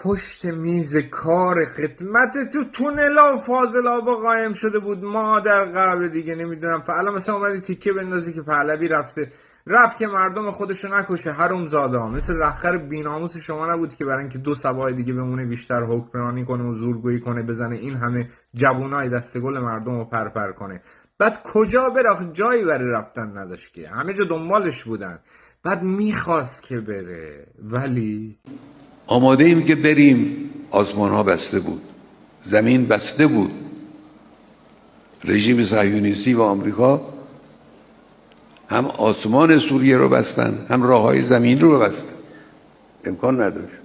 پشت میز کار خدمت تو تونلا و فاضلابا قایم شده بود، ما در قبر دیگه نمیدونم. فعلا مثلا اومدی تیکه بندازی که پهلوی رفت که مردم خودشو نکشه. حرومزاده ها مثل رخر بیناموس شما نبود که برای اینکه 2 سبای دیگه بمونه بیشتر حکمرانی کنه و زورگویی کنه، بزنه این همه جوونای دستگل مردم رو پرپر کنه. بعد کجا بره؟ جایی برای رفتن نداشت که، همه جا دنبالش بودن. بعد میخواست که بره ولی آماده ایم که بریم. آسمان ها بسته بود، زمین بسته بود. رژیم صهیونیستی و آمریکا هم آسمان سوریه رو بستن، هم راههای زمین رو بستن. امکان نداشت.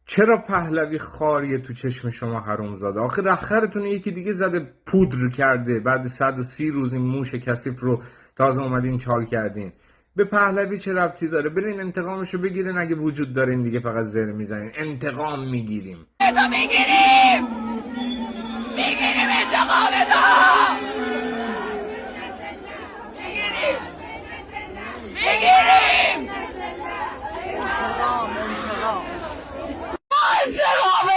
چرا پهلوی خاریه تو چشم شما حرومزاده؟ آخه رخرتون یکی دیگه زده پودر کرده، بعد 130 روز این موش کثیف رو تازه اومدین چال کردین. به پهلوی چه ربطی داره؟ برین انتقامشو بگیرین، اگه وجود دارین دیگه فقط زر میزنین. انتقام میگیریم میگیریم انتقام میگیریم انتقام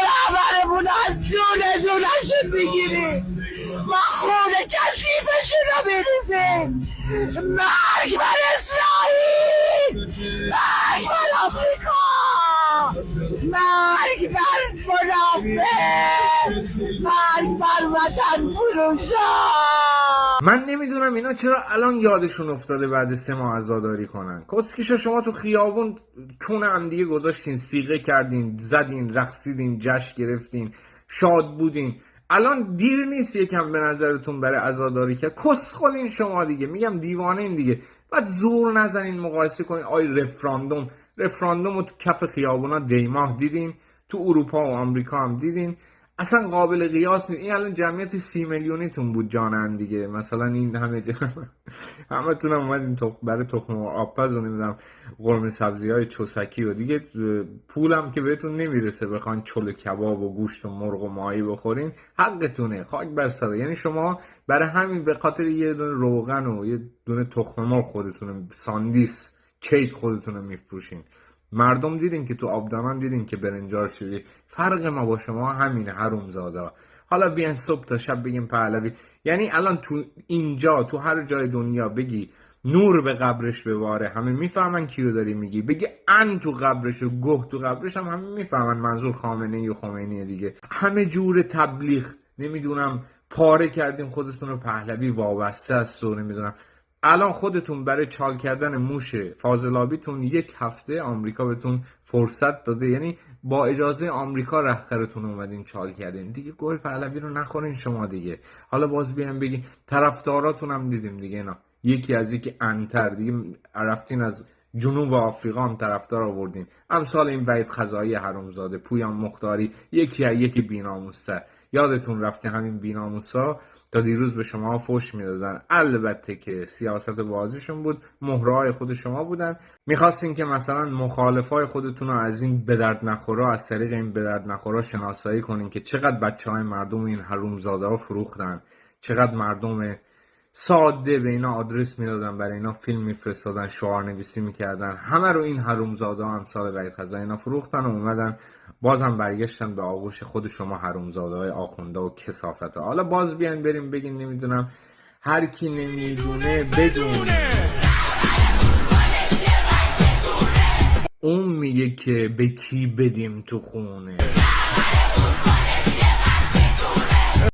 رهبرمون از جونشون میگیریم. ما خون کثیفشون رو میریزیم. مرگ بر اسرائیل، مرگ بر آمریکا، مرگ بر منافق، مرگ بر وطن فروشا. من نمیدونم اینا چرا الان یادشون افتاده بعد 3 ماه عزاداری کنن. کسکیشا شما تو خیابون کونه هم دیگه گذاشتین، سیغه کردین، زدین، رقصیدین، جشن گرفتین، شاد بودین. الان دیر نیست یکم به نظرتون برای عزاداری که کسخلین شما دیگه. میگم دیوانه این دیگه. بعد زور نزنین مقایسه کنین. رفراندوم رو تو کف خیابونا دیماه دیدین، تو اروپا و آمریکا هم دیدین. اصلا قابل قیاس نیست. این الان جمعیت 30 میلیونیتون بود جانن دیگه. مثلا این همه تون هم اومدین برای تخم و آبپز و نمیدونم قرمه سبزی های چوسکی و دیگه پولم که بهتون نمیرسه بخوان چلو کباب و گوشت و مرغ و ماهی بخورین. حقتونه، خاک بر سر. یعنی شما برای همین به خاطر یه دونه روغن و یه دونه تخم مرغ خودتون ساندیس کیک خودتون رو میفروشین. مردم دیدین که تو آبدانان دیدین که برنجار شدی. فرق ما با شما همینه حرومزاده. حالا بیان صبح تا شب بگیم پهلوی. یعنی الان تو اینجا تو هر جای دنیا بگی نور به قبرش بباره، همه میفهمن کیو داری میگی. بگی ان تو قبرش و گه تو قبرش، هم همه میفهمن منظور خامنه‌ای و خمینی دیگه. همه جور تبلیغ نمیدونم پاره کردین خودتون رو پهلوی وابسته است و نمیدونم. الان خودتون برای چال کردن موش فاضلابیتون 1 هفته آمریکا بهتون فرصت داده. یعنی با اجازه آمریکا رخرتون اومدین چال کردین دیگه. گوی پهلوی رو نخورین شما دیگه. حالا باز بیان بگین طرفداراتون هم دیدیم دیگه، اینا یکی از یکی انتر دیگه. رفتین از جنوب آفریقا هم طرفدار آوردین، امثال این وحید خزایی حرومزاده، پویان مختاری، یکی بی‌ناموس‌تر. یادتون رفته همین بی‌ناموسا تا دیروز به شما فوش میدادن. البته که سیاست بازیشون بود، مهرهای خود شما بودن. میخواستین که مثلا مخالفای خودتون رو از این به درد نخورا، از طریق این به درد نخورا شناسایی کنین که چقدر بچهای مردم این حرومزاده ها فروختن، چقدر مردم ساده به اینا آدرس میدادن، برای اینا فیلم میفرستادن، شعار نویسی میکردن. همه رو این حرومزاده ها امثال وحید خزایی اینا فروختن و اومدن بازم برگشتن به آغوش خود شما حرومزاده های آخونده و کثافت ها. حالا باز بیان بریم بگین نمیدونم هر کی نمیدونه بدونه. اون میگه که به کی بدیم تو خونه.